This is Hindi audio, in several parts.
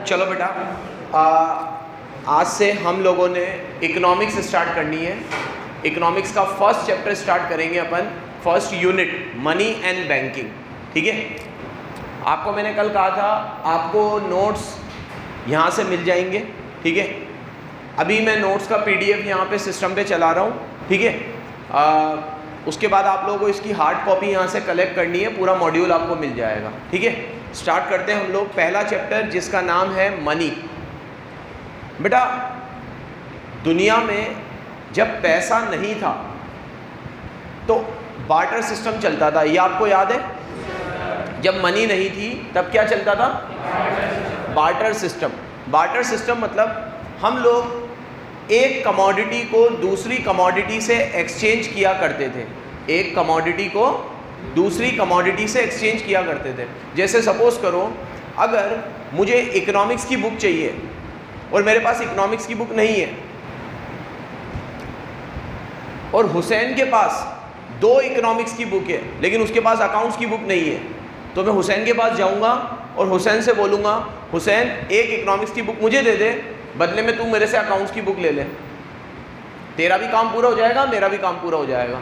चलो बेटा, आज से हम लोगों ने इकोनॉमिक्स स्टार्ट करनी है। इकोनॉमिक्स का फर्स्ट चैप्टर स्टार्ट करेंगे अपन, first unit money and banking. ठीक है, आपको मैंने कल कहा था आपको नोट्स यहाँ से मिल जाएंगे। ठीक है, अभी मैं नोट्स का PDF यहाँ पे सिस्टम पे चला रहा हूँ। ठीक है, उसके बाद आप लोगों को इसकी हार्ड कॉपी यहाँ से कलेक्ट करनी है, पूरा मॉड्यूल आपको मिल जाएगा। ठीक है, स्टार्ट करते हैं हम लोग पहला चैप्टर जिसका नाम है मनी। बेटा, दुनिया में जब पैसा नहीं था तो बार्टर सिस्टम चलता था, ये आपको याद है? जब मनी नहीं थी तब क्या चलता था? Barter system. बार्टर सिस्टम मतलब हम लोग एक कमोडिटी को दूसरी कमोडिटी से एक्सचेंज किया करते थे। एक कमोडिटी को दूसरी कमोडिटी से एक्सचेंज किया करते थे। जैसे सपोज करो, अगर मुझे इकोनॉमिक्स की बुक चाहिए और मेरे पास इकोनॉमिक्स की बुक नहीं है, और हुसैन के पास 2 इकोनॉमिक्स की बुक है लेकिन उसके पास अकाउंट्स की बुक नहीं है, तो मैं हुसैन के पास जाऊंगा और हुसैन से बोलूँगा, हुसैन एक इकोनॉमिक्स की बुक मुझे दे दे, बदले में तू मेरे से अकाउंट्स की बुक ले ले। तेरा भी काम पूरा हो जाएगा, मेरा भी काम पूरा हो जाएगा।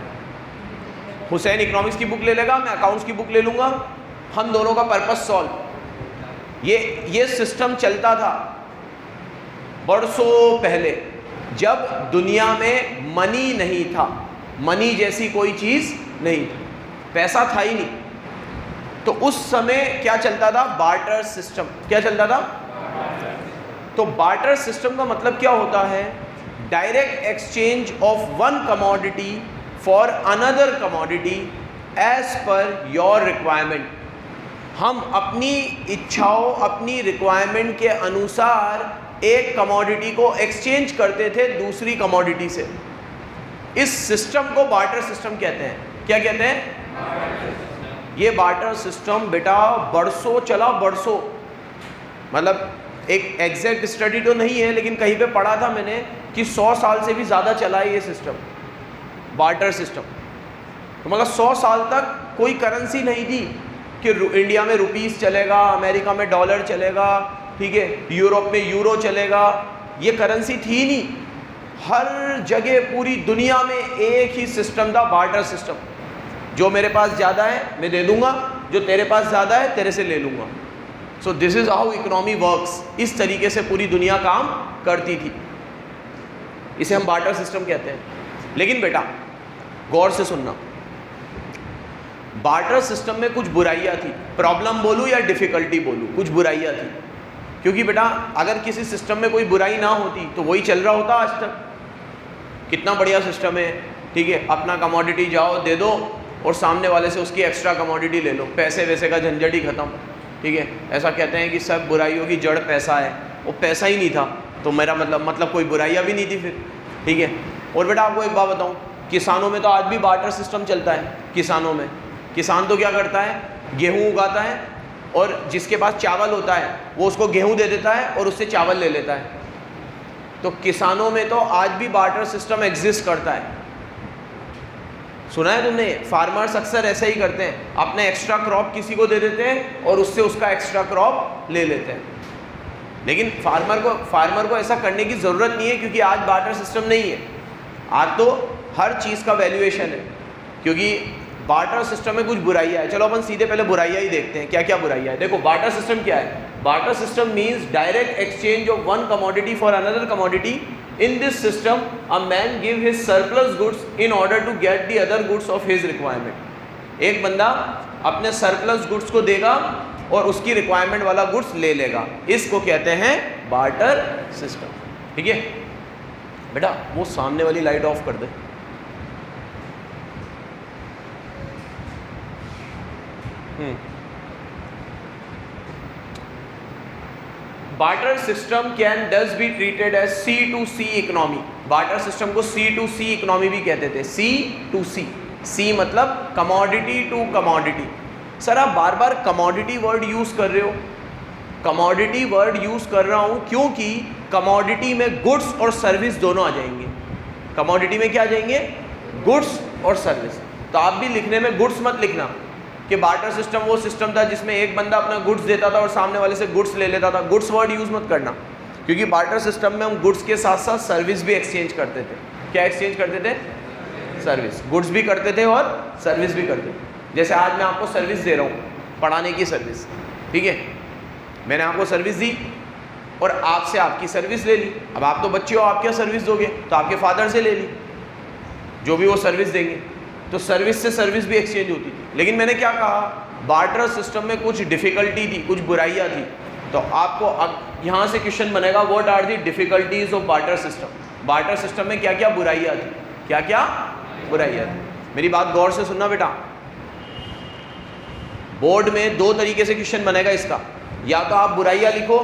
हुसैन इकोनॉमिक्स की बुक ले लेगा, मैं अकाउंट्स की बुक ले लूँगा, हम दोनों का पर्पस सॉल्व। ये सिस्टम चलता था बरसों पहले, जब दुनिया में मनी नहीं था। मनी जैसी कोई चीज़ नहीं थी, पैसा था ही नहीं। तो उस समय क्या चलता था? Barter system. क्या चलता था? तो बार्टर सिस्टम का मतलब क्या होता है? Direct exchange of one commodity for another commodity as per your requirement. हम अपनी इच्छाओं, अपनी रिक्वायरमेंट के अनुसार एक कमोडिटी को एक्सचेंज करते थे दूसरी कमोडिटी से। इस सिस्टम को बार्टर सिस्टम कहते हैं। क्या कहते हैं? ये बार्टर सिस्टम बेटा बरसों चला, बरसों। मतलब एक एग्जैक्ट स्टडी तो नहीं है, लेकिन कहीं पे पढ़ा था मैंने कि 100 साल से भी ज़्यादा चला है ये सिस्टम, बार्टर सिस्टम। तो मतलब 100 साल तक कोई करेंसी नहीं थी कि इंडिया में रुपीस चलेगा, अमेरिका में डॉलर चलेगा, ठीक है, यूरोप में यूरो चलेगा। ये करेंसी थी नहीं। हर जगह पूरी दुनिया में एक ही सिस्टम था, बार्टर सिस्टम। जो मेरे पास ज़्यादा है मैं दे दूंगा, जो तेरे पास ज़्यादा है तेरे से ले लूँगा। So this is how economy works. इस तरीके से पूरी दुनिया काम करती थी। इसे हम बार्टर सिस्टम कहते हैं। लेकिन बेटा गौर से सुनना, बार्टर सिस्टम में कुछ बुराइयां थी। प्रॉब्लम बोलूं या डिफिकल्टी बोलूं, कुछ बुराइयां थी। क्योंकि बेटा अगर किसी सिस्टम में कोई बुराई ना होती तो वही चल रहा होता आज तक। कितना बढ़िया सिस्टम है, ठीक है, अपना कमोडिटी जाओ दे दो और सामने वाले से उसकी एक्स्ट्रा कमोडिटी ले लो, पैसे वैसे का झंझट ही खत्म। ठीक है, ऐसा कहते हैं कि सब बुराइयों की जड़ पैसा है। वो पैसा ही नहीं था तो मेरा मतलब कोई बुराइयां भी नहीं थी फिर। ठीक है, और बेटा आपको एक बात बताऊं, किसानों में तो आज भी बार्टर सिस्टम चलता है। किसानों में किसान तो क्या करता है? गेहूं उगाता है और जिसके पास चावल होता है वो उसको गेहूं दे देता है और उससे चावल ले लेता है। तो किसानों में तो आज भी बार्टर सिस्टम एग्जिस्ट करता है। सुना है तुमने? फार्मर्स अक्सर ऐसे ही करते हैं, अपने एक्स्ट्रा क्रॉप किसी को दे देते हैं और उससे उसका एक्स्ट्रा क्रॉप ले लेते हैं। लेकिन फार्मर को ऐसा करने की ज़रूरत नहीं है, क्योंकि आज बार्टर सिस्टम नहीं है। आज तो हर चीज़ का वैल्यूएशन है, क्योंकि बार्टर सिस्टम में कुछ बुराइयाँ है। चलो अपन सीधे पहले बुराइयाँ ही देखते हैं, क्या क्या बुराइयाँ है। देखो बार्टर सिस्टम क्या है? Barter system means direct exchange of one commodity for another commodity. In this system, a man give his surplus goods in order to get the other goods of his requirement. एक बंदा अपने surplus goods को देगा और उसकी requirement वाला goods ले लेगा। इसको कहते हैं barter system। ठीक है बेटा, वो सामने वाली लाइट ऑफ कर दे। Barter system can does be treated as C2C economy. Barter system को C2C इकोनॉमी भी कहते थे। C2C, C मतलब कमोडिटी टू कमोडिटी। सर आप बार बार कमोडिटी वर्ड यूज़ कर रहे हो। कमोडिटी वर्ड यूज़ कर रहा हूँ क्योंकि कमोडिटी में गुड्स और सर्विस दोनों आ जाएंगे। कमोडिटी में क्या आ जाएंगे? गुड्स और सर्विस। तो आप भी लिखने में गुड्स मत लिखना, कि बार्टर सिस्टम वो सिस्टम था जिसमें एक बंदा अपना गुड्स देता था और सामने वाले से गुड्स ले लेता था। गुड्स वर्ड यूज़ मत करना, क्योंकि बार्टर सिस्टम में हम गुड्स के साथ साथ सर्विस भी एक्सचेंज करते थे। क्या एक्सचेंज करते थे? सर्विस। गुड्स भी करते थे और सर्विस भी करते थे। जैसे आज मैं आपको सर्विस दे रहा हूँ, पढ़ाने की सर्विस, ठीक है, मैंने आपको सर्विस दी और आपसे आपकी सर्विस ले ली। अब आप तो बच्चे हो, आप क्या सर्विस दोगे? तो आपके फादर से ले ली, जो भी वो सर्विस देंगे। तो सर्विस से सर्विस भी एक्सचेंज होती थी। लेकिन मैंने क्या कहा, बार्टर सिस्टम में कुछ डिफ़िकल्टी थी, कुछ बुराइयाँ थी। तो आपको अब यहाँ से क्वेश्चन बनेगा, what are the difficulties of barter system. Barter system में क्या क्या बुराइयाँ थी, क्या क्या बुराइयाँ थी। मेरी बात गौर से सुनना बेटा, बोर्ड में दो तरीके से क्वेश्चन बनेगा इसका, या तो आप बुराइयाँ लिखो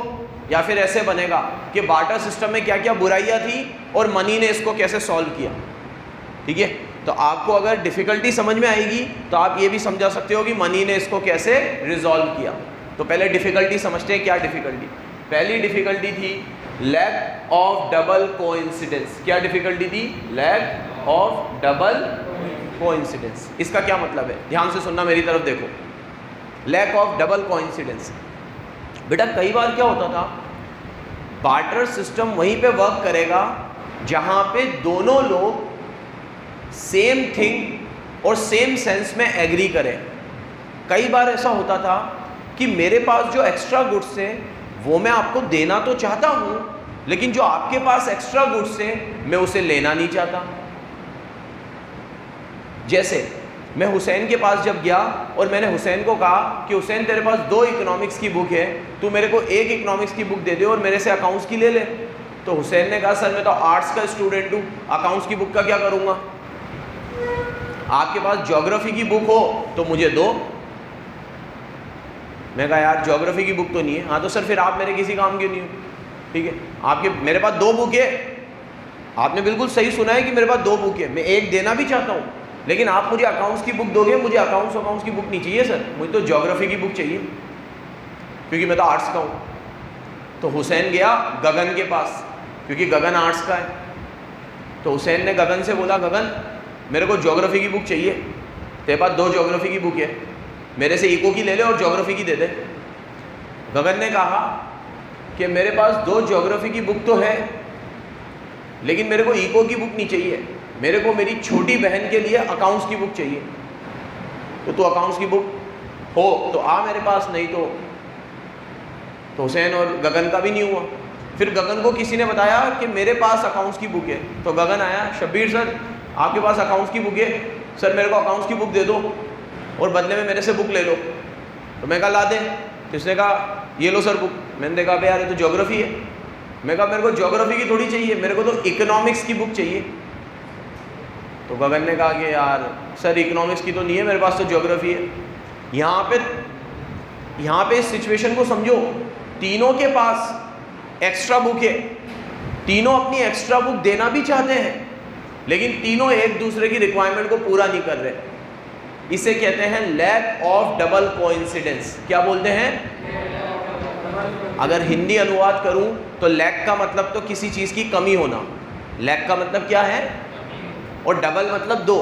या फिर ऐसे बनेगा कि बार्टर सिस्टम में क्या क्या बुराइयाँ थी और मनी ने इसको कैसे सॉल्व किया। ठीक है, तो आपको अगर डिफ़िकल्टी समझ में आएगी तो आप ये भी समझा सकते हो कि मनी ने इसको कैसे रिजॉल्व किया। तो पहले डिफ़िकल्टी समझते हैं। क्या डिफ़िकल्टी? पहली डिफ़िकल्टी थी लैक ऑफ डबल कोइंसिडेंस। क्या डिफ़िकल्टी थी? Lack of double coincidence. इसका क्या मतलब है? ध्यान से सुनना, मेरी तरफ देखो। लैक ऑफ डबल कोइंसिडेंस, बेटा कई बार क्या होता था, बार्टर सिस्टम वहीं पे वर्क करेगा जहां पे दोनों लोग सेम थिंग और सेम सेंस में एग्री करें। कई बार ऐसा होता था कि मेरे पास जो एक्स्ट्रा गुड्स है वो मैं आपको देना तो चाहता हूं, लेकिन जो आपके पास एक्स्ट्रा गुड्स है मैं उसे लेना नहीं चाहता। जैसे मैं हुसैन के पास जब गया और मैंने हुसैन को कहा कि हुसैन तेरे पास 2 इकोनॉमिक्स की बुक है, तू मेरे को 1 इकोनॉमिक्स की बुक दे दे और मेरे से अकाउंट्स की ले ले। तो हुसैन ने कहा सर मैं तो आर्ट्स का स्टूडेंट हूँ, अकाउंट्स की बुक का क्या करूँगा? आपके पास ज्योग्राफी की बुक हो तो मुझे दो। मैं कहा यार ज्योग्राफी की बुक तो नहीं है। हाँ तो सर फिर आप मेरे किसी काम के नहीं हो। ठीक है, आपके मेरे पास 2 बुक है। आपने बिल्कुल सही सुना है कि मेरे पास 2 बुक है, मैं एक देना भी चाहता हूँ, लेकिन आप मुझे अकाउंट्स की बुक दोगे, मुझे अकाउंट्स की बुक नहीं चाहिए सर, मुझे तो ज्योग्राफी की बुक चाहिए क्योंकि मैं तो आर्ट्स का हूँ। तो हुसैन गया गगन के पास, क्योंकि गगन आर्ट्स का है। तो हुसैन ने गगन से बोला, गगन मेरे को ज्योग्राफी की बुक चाहिए, तेरे पास 2 ज्योग्राफी की बुक है, मेरे से इको की ले ले और ज्योग्राफी की दे दे। गगन ने कहा कि मेरे पास 2 ज्योग्राफी की बुक तो है, लेकिन मेरे को इको की बुक नहीं चाहिए, मेरे को मेरी छोटी बहन के लिए अकाउंट्स की बुक चाहिए। तो तू अकाउंट्स की बुक हो तो आ मेरे पास, नहीं तो हुसैन और गगन का भी नहीं हुआ। फिर गगन को किसी ने बताया कि मेरे पास अकाउंट्स की बुक है। तो गगन आया, शब्बीर सर आपके पास अकाउंट्स की बुक है, सर मेरे को अकाउंट्स की बुक दे दो और बदले में मेरे से बुक ले लो। तो मैं कहा ला दे। तो इसने कहा ये लो सर बुक। मैंने देखा भाई यार ये तो ज्योग्राफी है। मैं कहा मेरे को ज्योग्राफी की थोड़ी चाहिए, मेरे को तो इकोनॉमिक्स की बुक चाहिए। तो गगन ने कहा कि यार सर इकोनॉमिक्स की तो नहीं है, मेरे पास तो ज्योग्राफी है। यहाँ पे इस सिचुएशन को समझो, तीनों के पास एक्स्ट्रा बुक है, तीनों अपनी एक्स्ट्रा बुक देना भी चाहते हैं, लेकिन तीनों एक दूसरे की रिक्वायरमेंट को पूरा नहीं कर रहे। इसे कहते हैं लैक ऑफ डबल कोइंसिडेंस। क्या बोलते हैं? अगर हिंदी अनुवाद करूं तो लैक का मतलब तो किसी चीज़ की कमी होना, लैक का मतलब क्या है, और डबल मतलब 2,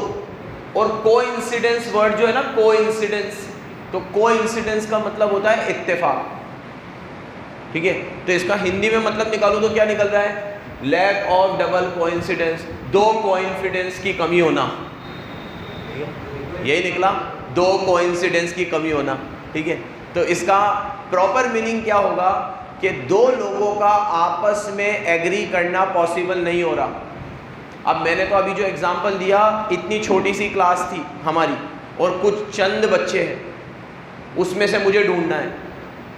और कोइंसिडेंस वर्ड जो है ना, कोइंसिडेंस, तो कोइंसिडेंस का मतलब होता है इत्तेफाक। ठीक है, तो इसका हिंदी में मतलब निकालूं तो क्या निकल रहा है? Lack of double coincidence, 2 coincidence की कमी होना। यही निकला, 2 कोइंसिडेंस की कमी होना। ठीक है, तो इसका प्रॉपर मीनिंग क्या होगा कि 2 लोगों का आपस में एग्री करना पॉसिबल नहीं हो रहा। अब मैंने तो अभी जो एग्जांपल दिया, इतनी छोटी सी क्लास थी हमारी और कुछ चंद बच्चे हैं, उसमें से मुझे ढूंढना है,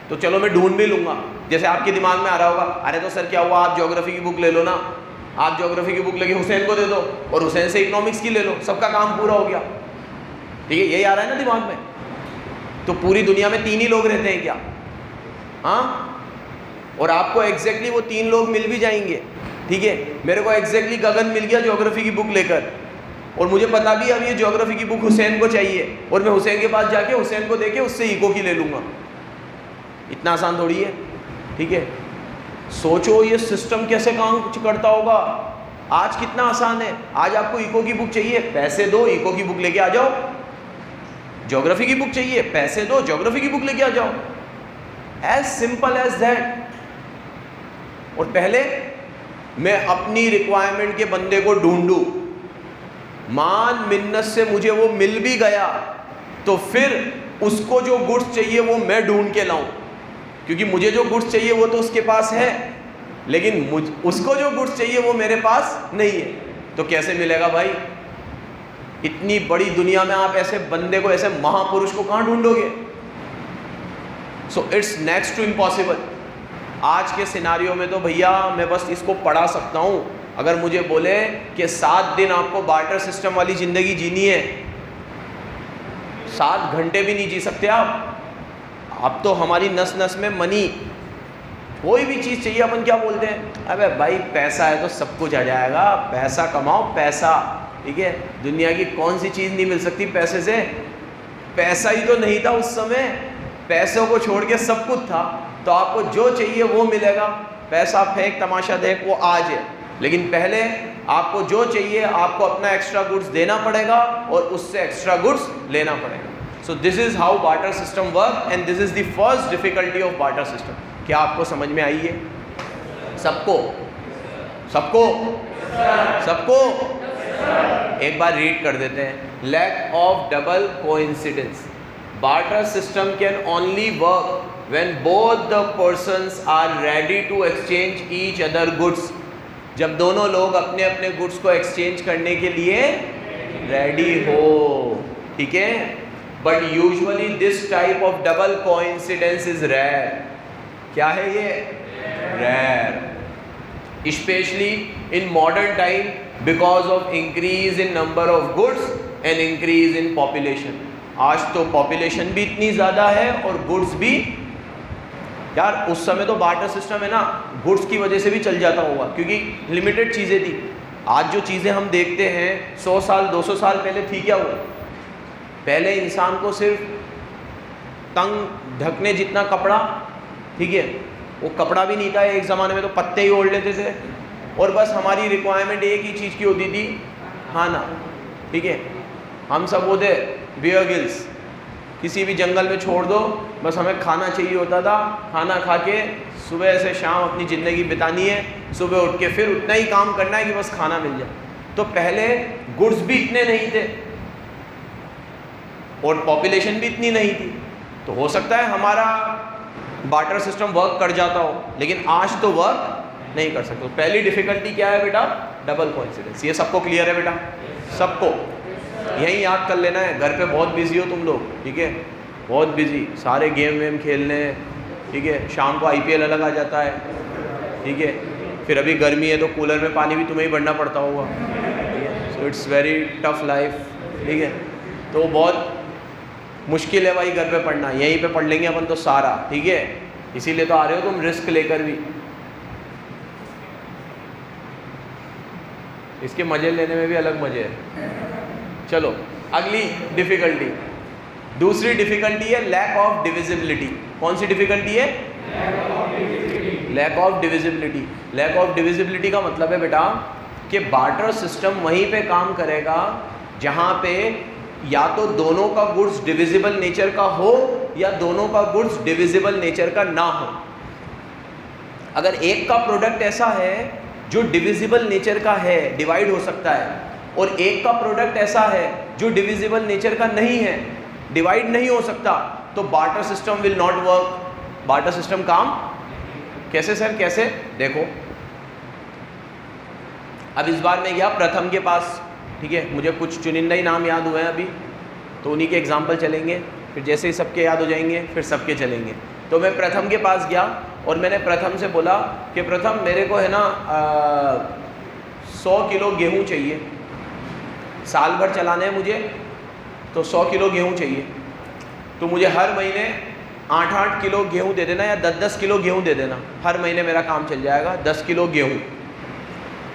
तो चलो मैं ढूंढ भी लूँगा। जैसे आपके दिमाग में आ रहा होगा, अरे तो सर क्या हुआ, आप ज्योग्राफी की बुक ले लो ना, आप ज्योग्राफी की बुक लेके हुसैन को दे दो और हुसैन से इकोनॉमिक्स की ले लो, सबका काम पूरा हो गया। ठीक है, यही आ रहा है ना दिमाग में। तो पूरी दुनिया में 3 ही लोग रहते हैं क्या? हाँ, और आपको एग्जैक्टली वो 3 लोग मिल भी जाएंगे। ठीक है, मेरे को एग्जैक्टली गगन मिल गया ज्योग्राफी की बुक लेकर, और मुझे पता भी अब ये ज्योग्राफी की बुक हुसैन को चाहिए, और मैं हुसैन के पास जाके हुसैन को देके उससे इको की ले लूँगा। इतना आसान थोड़ी है। ठीक है, सोचो ये सिस्टम कैसे काम करता होगा। आज कितना आसान है, आज आपको इको की बुक चाहिए, पैसे दो, इको की बुक लेके आ जाओ। ज्योग्राफी की बुक चाहिए, पैसे दो, ज्योग्राफी की बुक लेके आ जाओ, एज सिंपल एज दैट। और पहले मैं अपनी रिक्वायरमेंट के बंदे को ढूंढूं, मान मिन्नत से मुझे वो मिल भी गया तो फिर उसको जो गुड्स चाहिए वो मैं ढूंढ के लाऊं, क्योंकि मुझे जो गुड्स चाहिए वो तो उसके पास है, लेकिन उसको जो गुड्स चाहिए वो मेरे पास नहीं है। तो कैसे मिलेगा भाई? इतनी बड़ी दुनिया में आप ऐसे बंदे को, ऐसे महापुरुष को कहाँ ढूंढोगे? So it's next to impossible. आज के सिनारियो में तो भैया मैं बस इसको पढ़ा सकता हूँ। अगर मुझे बोले कि 7 दिन आपको बार्टर सिस्टम वाली ज़िंदगी जीनी है, 7 घंटे भी नहीं जी सकते आप। अब तो हमारी नस नस में मनी, कोई भी चीज़ चाहिए अपन क्या बोलते हैं, अबे भाई पैसा है तो सब कुछ आ जाएगा, पैसा कमाओ, पैसा, ठीक है। दुनिया की कौन सी चीज़ नहीं मिल सकती पैसे से? पैसा ही तो नहीं था उस समय, पैसों को छोड़ के सब कुछ था। तो आपको जो चाहिए वो मिलेगा, पैसा फेंक तमाशा देख वो आज है, लेकिन पहले आपको जो चाहिए आपको अपना एक्स्ट्रा गुड्स देना पड़ेगा और उससे एक्स्ट्रा गुड्स लेना पड़ेगा। So this is how barter system work and this is the first difficulty of barter system. क्या आपको समझ में आई है? सबको सबको सबको एक बार रीड कर देते हैं। Lack of double coincidence. Barter system can only work when both the persons are ready to exchange each other goods। जब दोनों लोग अपने अपने गुड्स को एक्सचेंज करने के लिए रेडी हो, ठीक है। But usually this type of double coincidence is rare. क्या है ये? Rare, specially in modern time because of increase in number of goods and increase in population. आज तो पॉपुलेशन भी इतनी ज़्यादा है और गुड्स भी, यार उस समय तो बार्टर सिस्टम है ना, गुड्स की वजह से भी चल जाता होगा क्योंकि लिमिटेड चीज़ें थी। आज जो चीज़ें हम देखते हैं 100 साल 200 साल पहले थी क्या हुआ? पहले इंसान को सिर्फ तंग ढकने जितना कपड़ा, ठीक है, वो कपड़ा भी नहीं था। एक ज़माने में तो पत्ते ही ओढ़ लेते थे और बस हमारी रिक्वायरमेंट एक ही चीज़ की होती थी, खाना, ठीक है। हम सब वो थे बियर गिल्स, किसी भी जंगल में छोड़ दो, बस हमें खाना चाहिए होता था। खाना खा के सुबह से शाम अपनी ज़िंदगी बितानी है, सुबह उठ के फिर उतना ही काम करना है कि बस खाना मिल जाए। तो पहले गुड्स भी इतने नहीं थे और पॉपुलेशन भी इतनी नहीं थी, तो हो सकता है हमारा बार्टर सिस्टम वर्क कर जाता हो, लेकिन आज तो वर्क नहीं कर सकते। पहली डिफ़िकल्टी क्या है बेटा? Double coincidence. ये सबको क्लियर है बेटा? सबको यही याद कर लेना है। घर पे बहुत बिजी हो तुम लोग, ठीक है, बहुत बिजी, सारे गेम वेम खेलने, ठीक है, शाम को IPL अलग आ जाता है, ठीक है, फिर अभी गर्मी है तो कूलर में पानी भी तुम्हें ही भरना पड़ता होगा, ठीक है। So it's very tough life, ठीक है। तो बहुत मुश्किल है भाई घर पे पढ़ना, यहीं पे पढ़ लेंगे अपन तो सारा, ठीक है। इसीलिए तो आ रहे हो तुम रिस्क लेकर भी, इसके मज़े लेने में भी अलग मज़े है। चलो अगली डिफ़िकल्टी, दूसरी डिफ़िकल्टी है लैक ऑफ डिविजिबिलिटी। कौन सी डिफ़िकल्टी है? Lack of divisibility. Lack of divisibility का मतलब है बेटा कि बार्टर सिस्टम वहीं पे काम करेगा जहाँ पे या तो दोनों का गुड्स डिविजिबल नेचर का हो या दोनों का गुड्स डिविजिबल नेचर का ना हो। अगर एक का प्रोडक्ट ऐसा है जो डिविजिबल नेचर का है, डिवाइड हो सकता है, और एक का प्रोडक्ट ऐसा है जो डिविजिबल नेचर का नहीं है, डिवाइड नहीं हो सकता, तो barter system will not work. Barter system काम कैसे सर? कैसे? देखो, अब इस बार मैं गया प्रथम के पास, ठीक है, मुझे कुछ चुनिंदा ही नाम याद हुए हैं अभी, तो उन्हीं के एग्जाम्पल चलेंगे, फिर जैसे ही सबके याद हो जाएंगे फिर सबके चलेंगे। तो मैं प्रथम के पास गया और मैंने प्रथम से बोला कि प्रथम मेरे को है ना 100 किलो गेहूँ चाहिए, साल भर चलाने हैं मुझे, तो 100 किलो गेहूँ चाहिए, तो मुझे हर महीने 8-8 किलो गेहूँ दे देना या 10-10 किलो गेहूँ दे देना, हर महीने मेरा काम चल जाएगा, 10 किलो गेहूँ।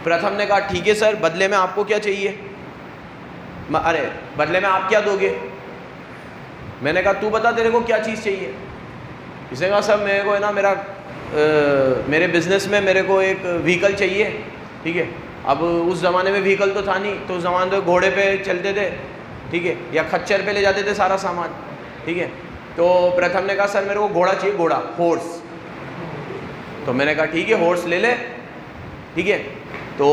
प्रथम ने कहा ठीक है सर, बदले में आपको क्या चाहिए? अरे बदले में आप क्या दोगे? मैंने कहा तू बता तेरे को क्या चीज़ चाहिए? इसने कहा सर मेरे को है ना मेरे बिज़नेस में मेरे को एक व्हीकल चाहिए, ठीक है। अब उस ज़माने में व्हीकल तो था नहीं, तो उस ज़माने तो घोड़े पे चलते थे, ठीक है, या खच्चर पे ले जाते थे सारा सामान, ठीक है। तो प्रथम ने कहा सर मेरे को घोड़ा चाहिए, घोड़ा, हॉर्स। तो मैंने कहा ठीक है हॉर्स ले ले, ठीक है। तो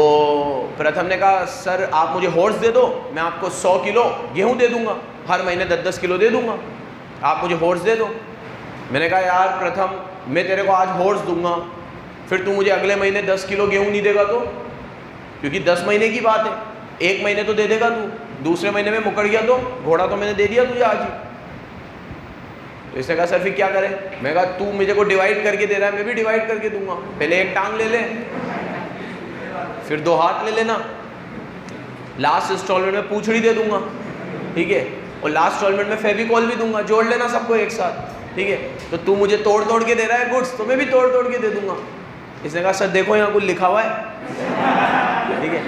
प्रथम ने कहा सर आप मुझे हॉर्स दे दो, मैं आपको 100 किलो गेहूँ दे दूंगा, हर महीने 10-10 किलो दे दूंगा, आप मुझे हॉर्स दे दो। मैंने कहा यार प्रथम मैं तेरे को आज हॉर्स दूंगा, फिर तू मुझे अगले महीने 10 किलो गेहूँ नहीं देगा तो, क्योंकि 10 महीने की बात है, 1 महीने तो दे देगा तू, दूसरे महीने में मुकर गया तो घोड़ा तो मैंने दे दिया तुझे आज ही। तो इसने कहा सर फिर क्या करें? मैं कहा तू मुझे को डिवाइड करके दे रहा है, मैं भी डिवाइड करके दूंगा, पहले एक टांग ले ले, फिर 2 हाथ ले लेना, लास्ट इंस्टॉलमेंट में पूंछड़ी दे दूंगा, ठीक है, और लास्ट इंस्टॉलमेंट में फेविकॉल भी दूंगा, जोड़ लेना सबको एक साथ, ठीक है। तो तू मुझे तोड़ तोड़ के दे रहा है गुड्स, तो मैं भी तोड़ तोड़ के दे दूंगा। इसने कहा सर देखो यहाँ कुछ लिखा हुआ है, ठीक है।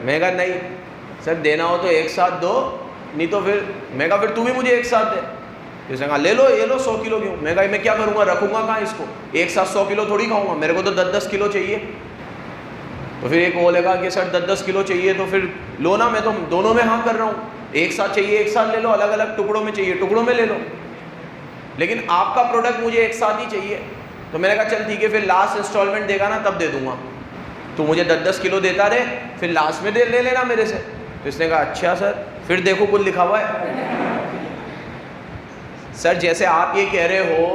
मैं कहा नहीं सर देना हो तो एक साथ दो, नहीं तो फिर, मैं कहा फिर तू भी मुझे एक साथ दे। इसने कहा ले लो ये लो 100 किलो गेहूँ। मैं कहा मैं क्या करूँगा, रखूँगा कहाँ इसको, एक साथ 100 किलो थोड़ी खाऊंगा, मेरे को तो 10-10 किलो चाहिए। तो फिर एक बोलेगा कि सर 10-10 किलो चाहिए तो फिर लो ना, मैं तो दोनों में हाँ कर रहा हूँ, एक साथ चाहिए एक साथ ले लो, अलग अलग टुकड़ों में चाहिए टुकड़ों में ले लो, लेकिन आपका प्रोडक्ट मुझे एक साथ ही चाहिए। तो मैंने कहा चल ठीक है, फिर लास्ट इंस्टॉलमेंट देगा ना तब दे दूंगा, तो मुझे 10-10 किलो देता रहे, फिर लास्ट में ले लेना मेरे से। तो इसने कहा अच्छा सर, फिर देखो कुछ लिखा हुआ है। सर जैसे आप ये कह रहे हो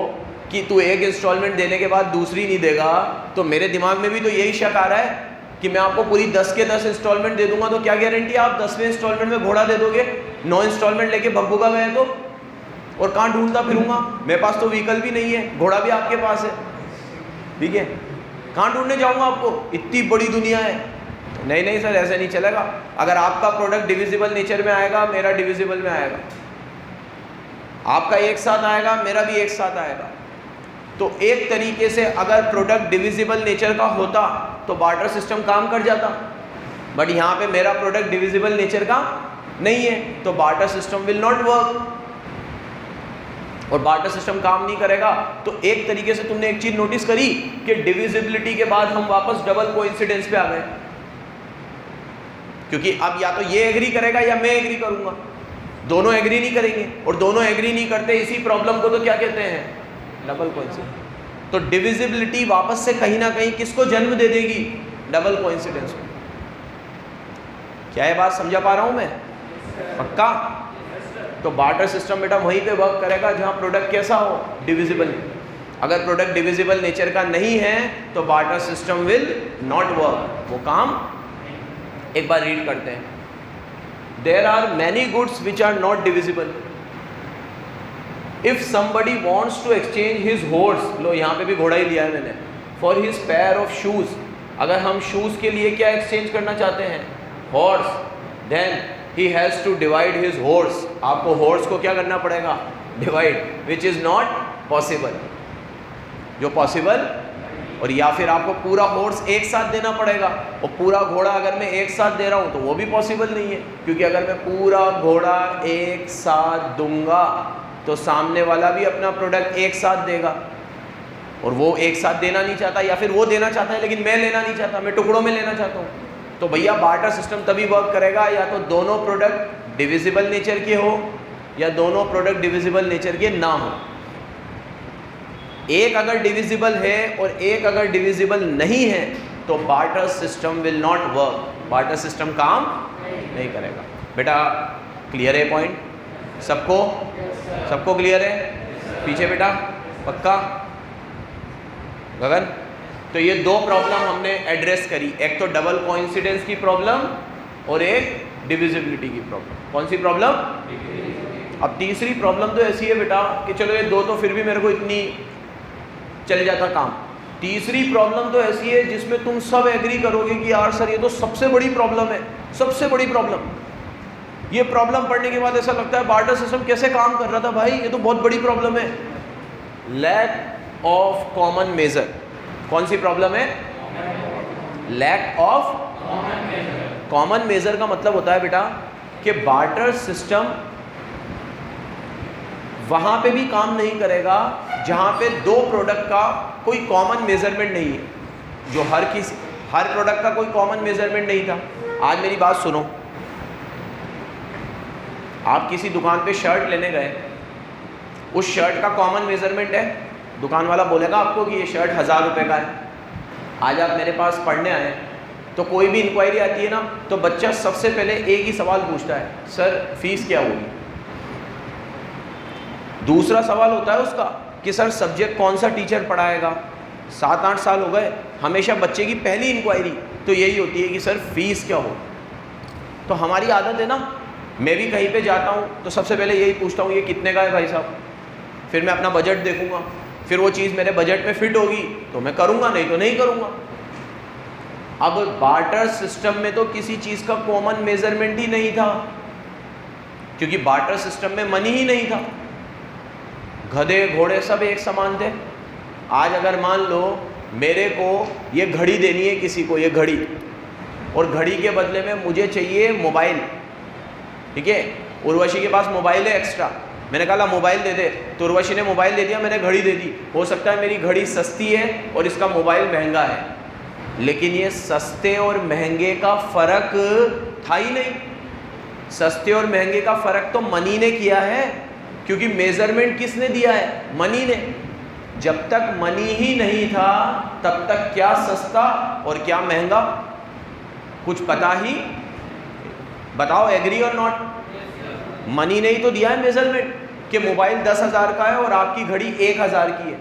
कि तू एक इंस्टॉलमेंट देने के बाद दूसरी नहीं देगा, तो मेरे दिमाग में भी तो यही शक आ रहा है कि मैं आपको पूरी 10 के 10 इंस्टॉलमेंट दे दूंगा, तो क्या गारंटी है आप 10वें इंस्टॉलमेंट में घोड़ा दे दोगे, 9 इंस्टॉलमेंट लेके भगभुगा गए तो, और कहाँ ढूंढता फिरूंगा, मेरे पास तो व्हीकल भी नहीं है, घोड़ा भी आपके पास है, ठीक है, कहाँ ढूंढने जाऊंगा आपको, इतनी बड़ी दुनिया है। नहीं नहीं सर ऐसे नहीं चलेगा, अगर आपका प्रोडक्ट डिविजिबल नेचर में आएगा, मेरा डिविजिबल में आएगा, आपका एक साथ आएगा, मेरा भी एक साथ आएगा। तो एक तरीके से अगर प्रोडक्ट डिविजिबल नेचर का होता तो बार्टर सिस्टम काम कर जाता, बट यहाँ पे मेरा प्रोडक्ट डिविजिबल नेचर का नहीं है, तो barter system will not work, और बार्टर सिस्टम काम नहीं करेगा। तो एक तरीके से तुमने एक चीज नोटिस करी कि डिविजिबिलिटी के बाद हम वापस डबल कोइंसिडेंस पे आ गए, क्योंकि अब या तो ये एग्री करेगा या मैं एग्री करूंगा, दोनों एग्री नहीं करेंगे, और दोनों एग्री नहीं करते, इसी प्रॉब्लम को तो क्या कहते हैं, डबल कोइंसिडेंस। तो डिविजिबिलिटी वापस से कहीं ना कहीं किसको जन्म दे देगी, डबल कोइंसिडेंस को। क्या ये बात समझा पा रहा हूं मैं, पक्का? तो बार्टर सिस्टम बेटा वहीं पे वर्क करेगा जहां प्रोडक्ट कैसा हो, डिविजिबल। अगर प्रोडक्ट डिविजिबल नेचर का नहीं है तो barter system will not work, वो काम। एक बार रीड करते हैं, there are many goods which are not divisible. If somebody wants to exchange his horse, लो यहाँ पे भी घोड़ा ही लिया है मैंने, for his pair of shoes, अगर हम शूज के लिए क्या एक्सचेंज करना चाहते हैं, horse, then he has to divide his horse, आपको horse को क्या करना पड़ेगा, divide, which is not possible, जो possible, और या फिर आपको पूरा horse एक साथ देना पड़ेगा, और पूरा घोड़ा अगर मैं एक साथ दे रहा हूँ तो वो भी possible नहीं है, क्योंकि अगर मैं पूरा घोड़ा एक साथ दूंगा तो सामने वाला भी अपना प्रोडक्ट एक साथ देगा, और वो एक साथ देना नहीं चाहता, या फिर वो देना चाहता है लेकिन मैं लेना नहीं चाहता, मैं टुकड़ों में लेना चाहता हूँ। तो भैया बार्टर सिस्टम तभी वर्क करेगा या तो दोनों प्रोडक्ट डिविजिबल नेचर के हो या दोनों प्रोडक्ट डिविजिबल नेचर के ना हो। एक अगर डिविजिबल है और एक अगर डिविजिबल नहीं है तो barter system will not work, barter system काम नहीं करेगा। बेटा क्लियर है पॉइंट सबको? सबको क्लियर है? पीछे बेटा पक्का? गगन, तो ये दो प्रॉब्लम हमने एड्रेस करी, एक तो डबल कोइंसिडेंस की प्रॉब्लम और एक डिविजिबिलिटी की प्रॉब्लम। कौन सी प्रॉब्लम? अब तीसरी प्रॉब्लम तो ऐसी है बेटा कि चलो ये दो तो फिर भी मेरे को इतनी चल जाता काम, तीसरी प्रॉब्लम तो ऐसी है जिसमें तुम सब एग्री करोगे कि यार सर ये तो सबसे बड़ी प्रॉब्लम है, सबसे बड़ी प्रॉब्लम। ये प्रॉब्लम पढ़ने के बाद ऐसा लगता है बार्टर सिस्टम कैसे काम कर रहा था भाई, ये तो बहुत बड़ी प्रॉब्लम है। Lack of common measure. कौन सी प्रॉब्लम है? लैक ऑफ कॉमन मेजर का मतलब होता है बेटा कि बार्टर सिस्टम वहां पे भी काम नहीं करेगा जहां पे दो प्रोडक्ट का कोई कॉमन मेजरमेंट नहीं है, जो हर प्रोडक्ट का कोई कॉमन मेजरमेंट नहीं था। आज मेरी बात सुनो, आप किसी दुकान पे शर्ट लेने गए, उस शर्ट का कॉमन मेजरमेंट है, दुकान वाला बोलेगा आपको कि ये शर्ट 1000 रुपये का है। आज आप मेरे पास पढ़ने आए तो कोई भी इंक्वायरी आती है ना, तो बच्चा सबसे पहले एक ही सवाल पूछता है, सर फीस क्या होगी। दूसरा सवाल होता है उसका कि सर सब्जेक्ट कौन सा टीचर पढ़ाएगा। 7-8 साल हो गए, हमेशा बच्चे की पहली इंक्वायरी तो यही होती है कि सर फीस क्या हो। तो हमारी आदत है ना, मैं भी कहीं पे जाता हूँ तो सबसे पहले यही पूछता हूँ ये कितने का है भाई साहब, फिर मैं अपना बजट देखूंगा, फिर वो चीज़ मेरे बजट में फिट होगी तो मैं करूँगा, नहीं तो नहीं करूँगा। अब बार्टर सिस्टम में तो किसी चीज़ का कॉमन मेजरमेंट ही नहीं था, क्योंकि बार्टर सिस्टम में मनी ही नहीं था। गधे घोड़े सब एक समान थे। आज अगर मान लो मेरे को ये घड़ी देनी है किसी को, ये घड़ी, और घड़ी के बदले में मुझे चाहिए मोबाइल, ठीक है, उर्वशी के पास मोबाइल है एक्स्ट्रा, मैंने कहा मोबाइल दे दे, तो उर्वशी ने मोबाइल दे दिया, मैंने घड़ी दे दी। हो सकता है मेरी घड़ी सस्ती है और इसका मोबाइल महंगा है, लेकिन ये सस्ते और महंगे का फ़र्क था ही नहीं। सस्ते और महंगे का फ़र्क तो मनी ने किया है, क्योंकि मेज़रमेंट किसने दिया है, मनी ने। जब तक मनी ही नहीं था तब तक क्या सस्ता और क्या महंगा कुछ पता ही, बताओ एग्री और नॉट। मनी ने ही तो दिया है मेजरमेंट कि मोबाइल 10,000 का है और आपकी घड़ी 1,000 की है।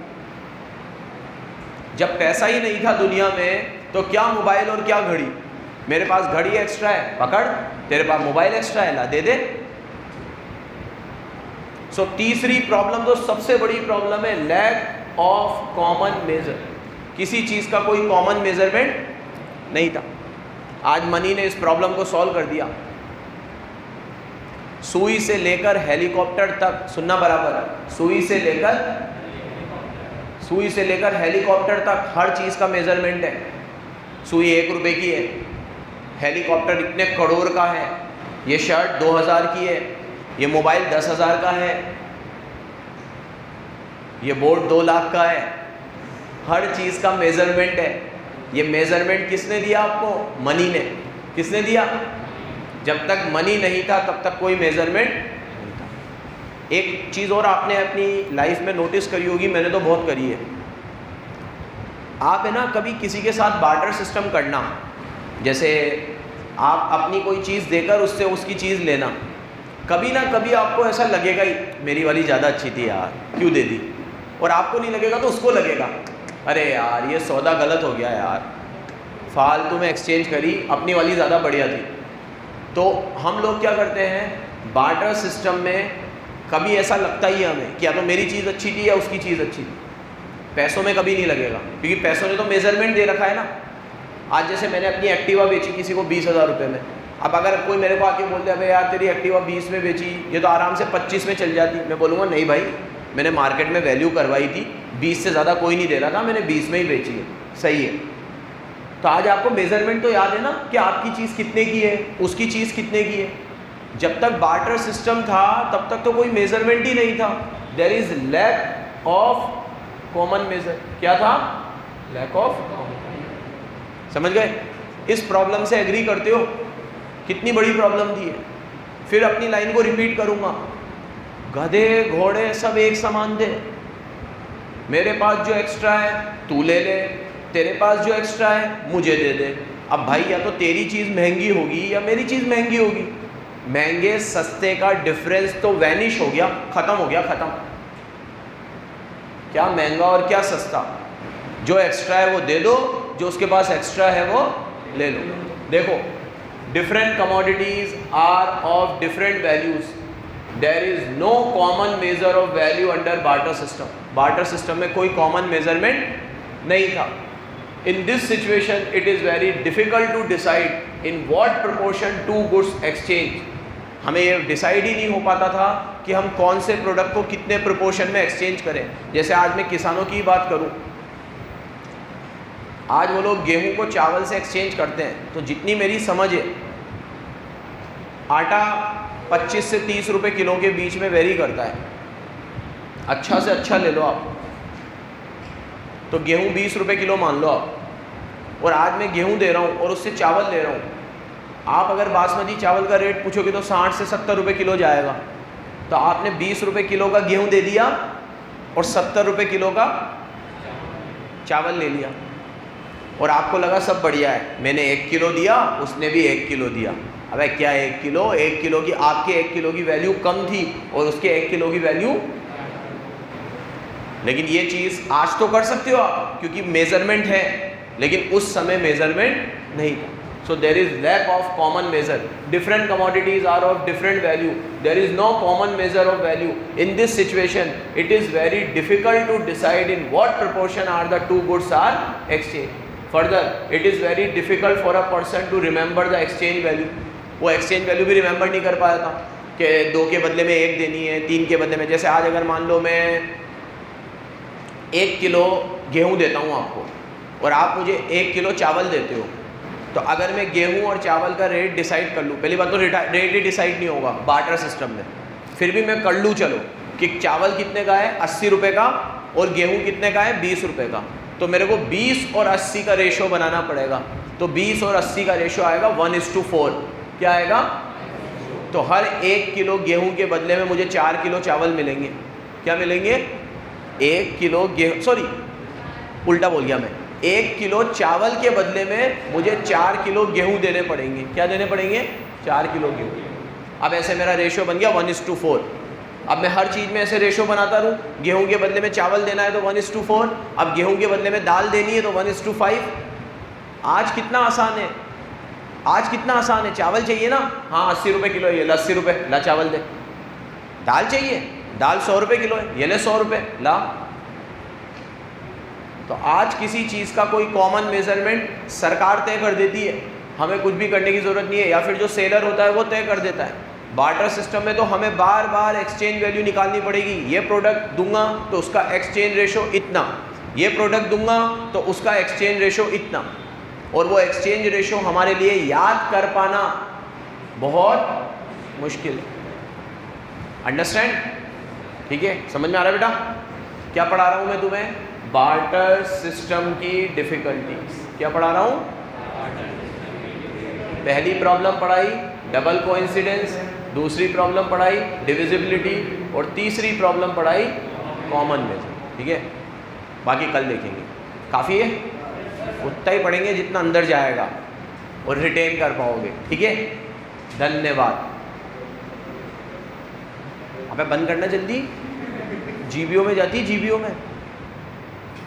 जब पैसा ही नहीं था दुनिया में तो क्या मोबाइल और क्या घड़ी। मेरे पास घड़ी एक्स्ट्रा है, पकड़, तेरे पास मोबाइल एक्स्ट्रा है, ला दे दे। सो तीसरी प्रॉब्लम तो सबसे बड़ी प्रॉब्लम है, लैक ऑफ कॉमन मेजर। किसी चीज़ का कोई कॉमन मेजरमेंट नहीं था। आज मनी ने इस प्रॉब्लम को सॉल्व कर दिया। सुई से लेकर हेलीकॉप्टर तक, सुनना बराबर है, सुई से लेकर हेलीकॉप्टर तक हर चीज़ का मेजरमेंट है। सुई 1 रुपये की है, हेलीकॉप्टर इतने करोड़ का है, ये शर्ट 2000 की है, ये मोबाइल 10,000 का है, ये बोर्ड 2 लाख का है। हर चीज़ का मेजरमेंट है। ये मेजरमेंट किसने दिया आपको, मनी ने। किसने दिया? जब तक मनी नहीं था तब तक कोई मेजरमेंट नहीं था। एक चीज़ और आपने अपनी लाइफ में नोटिस करी होगी, मैंने तो बहुत करी है। आप है ना कभी किसी के साथ बार्टर सिस्टम करना, जैसे आप अपनी कोई चीज़ देकर उससे उसकी चीज़ लेना, कभी ना कभी आपको ऐसा लगेगा ही मेरी वाली ज़्यादा अच्छी थी यार, क्यों दे दी। और आपको नहीं लगेगा तो उसको लगेगा, अरे यार ये सौदा गलत हो गया यार, फालतू में एक्सचेंज करी, अपनी वाली ज़्यादा बढ़िया थी। तो हम लोग क्या करते हैं, बार्टर सिस्टम में कभी ऐसा लगता ही है हमें कि या तो मेरी चीज़ अच्छी थी या उसकी चीज़ अच्छी थी। पैसों में कभी नहीं लगेगा, क्योंकि पैसों ने तो मेजरमेंट दे रखा है ना। आज जैसे मैंने अपनी एक्टिवा बेची किसी को 20,000 रुपये में, अब अगर कोई मेरे को आके बोल दे अबे यार तेरी एक्टिवा 20 में बेची, ये तो आराम से 25 में चल जाती, मैं बोलूँगा नहीं भाई, मैंने मार्केट में वैल्यू करवाई थी, 20 से ज़्यादा कोई नहीं दे रहा था, मैंने 20 में ही बेची है, सही है। तो आज आपको मेजरमेंट तो याद है ना कि आपकी चीज़ कितने की है, उसकी चीज़ कितने की है। जब तक बार्टर सिस्टम था तब तक तो कोई मेजरमेंट ही नहीं था। There is lack of common measure. क्या था? Lack of. समझ गए? इस प्रॉब्लम से एग्री करते हो? कितनी बड़ी प्रॉब्लम थी है। फिर अपनी लाइन को रिपीट करूँगा, गधे घोड़े सब एक समान थे। मेरे पास जो एक्स्ट्रा है तू ले ले, तेरे पास जो एक्स्ट्रा है मुझे दे दे। अब भाई या तो तेरी चीज़ महंगी होगी या मेरी चीज़ महंगी होगी। महंगे सस्ते का डिफरेंस तो वैनिश हो गया, ख़त्म हो गया, ख़त्म। क्या महंगा और क्या सस्ता, जो एक्स्ट्रा है वो दे दो, जो उसके पास एक्स्ट्रा है वो ले लो। देखो, different commodities are of different values, there is no common measure of value under barter system. Barter system में कोई कॉमन मेजरमेंट नहीं था। In this situation, it is very difficult to decide in what proportion two goods exchange. हमें ये डिसाइड ही नहीं हो पाता था कि हम कौन से प्रोडक्ट को कितने प्रोपोर्शन में एक्सचेंज करें। जैसे आज मैं किसानों की बात करूं, आज वो लोग गेहूं को चावल से एक्सचेंज करते हैं, तो जितनी मेरी समझ है, आटा 25 से 30 रुपये किलो के बीच में वेरी करता है। अच्छा से अच्छा ले लो आप, तो गेहूं 20 रुपये किलो मान लो आप, और आज मैं गेहूं दे रहा हूं और उससे चावल ले रहा हूं। आप अगर बासमती चावल का रेट पूछोगे तो 60 से 70 रुपये किलो जाएगा। तो आपने 20 रुपये किलो का गेहूँ दे दिया और 70 रुपये किलो का चावल ले लिया, और आपको लगा सब बढ़िया है। मैंने 1 किलो दिया, उसने भी 1 किलो दिया। अबे क्या 1 किलो, 1 किलो की, आपके 1 किलो की वैल्यू कम थी और उसके 1 किलो की वैल्यू। लेकिन ये चीज़ आज तो कर सकते हो आप क्योंकि मेजरमेंट है, लेकिन उस समय मेजरमेंट नहीं था। So there is lack of common measure, different commodities are of different value, there is no common measure of value. In this situation it is very difficult to decide in what proportion are the two goods are exchange. Further it is very difficult for a person to remember the exchange value. वो एक्सचेंज वैल्यू भी रिमेंबर नहीं कर पाया था कि 2 के बदले में 1 देनी है, 3 के बदले में। जैसे आज अगर मान लो मैं 1 किलो गेहूँ देता हूँ आपको और आप मुझे 1 किलो चावल देते हो, तो अगर मैं गेहूँ और चावल का रेट डिसाइड कर लूँ, पहली बात तो रेट ही डिसाइड नहीं होगा बार्टर सिस्टम में, फिर भी मैं कर लूँ चलो कि चावल कितने का है 80 रुपये का और गेहूँ कितने का है 20 रुपये का, तो मेरे को 20 और 80 का रेशो बनाना पड़ेगा। तो 20 और 80 का रेशो आएगा 1:4। क्या आएगा? तो हर 1 किलो गेहूं के बदले में मुझे 4 किलो चावल मिलेंगे। क्या मिलेंगे? 1 किलो गेहूं, सॉरी उल्टा बोल गया मैं, 1 किलो चावल के बदले में मुझे 4 किलो गेहूं देने पड़ेंगे। क्या देने पड़ेंगे? 4 किलो गेहूं। अब ऐसे मेरा रेशो बन गया 1:4। अब मैं हर चीज़ में ऐसे रेशो बनाता रहूँ, गेहूं के बदले में चावल देना है तो 1:4, अब गेहूं के बदले में दाल देनी है तो 1:5। आज कितना आसान है, आज कितना आसान है। चावल चाहिए ना, हाँ 80 रुपये किलो है, ये ला 80 रुपये, ला चावल दे। दाल चाहिए, दाल 100 रुपये किलो है, ये ले 100 रुपये, ला। तो आज किसी चीज़ का कोई कॉमन मेजरमेंट सरकार तय कर देती है, हमें कुछ भी करने की ज़रूरत नहीं है, या फिर जो सेलर होता है वो तय कर देता है। बार्टर सिस्टम में तो हमें बार बार एक्सचेंज वैल्यू निकालनी पड़ेगी। ये प्रोडक्ट दूंगा तो उसका एक्सचेंज रेशो इतना, ये प्रोडक्ट दूंगा तो उसका एक्सचेंज रेशो इतना, और वो एक्सचेंज रेशो हमारे लिए याद कर पाना बहुत मुश्किल है। अंडरस्टैंड? ठीक है, समझ में आ रहा है बेटा? क्या पढ़ा रहा हूँ मैं तुम्हें? बार्टर सिस्टम की डिफिकल्टीज। क्या पढ़ा रहा हूँ? पहली प्रॉब्लम पढ़ाई डबल कोइंसिडेंस, दूसरी प्रॉब्लम पढ़ाई डिविजिबिलिटी, और तीसरी प्रॉब्लम पढ़ाई कॉमन मेजर। ठीक है, बाकी कल देखेंगे। काफ़ी है, उतना ही पढ़ेंगे जितना अंदर जाएगा और रिटेन कर पाओगे। ठीक है, धन्यवाद। अबे बंद करना जल्दी, जीबीओ में जाती है, जीबीओ में।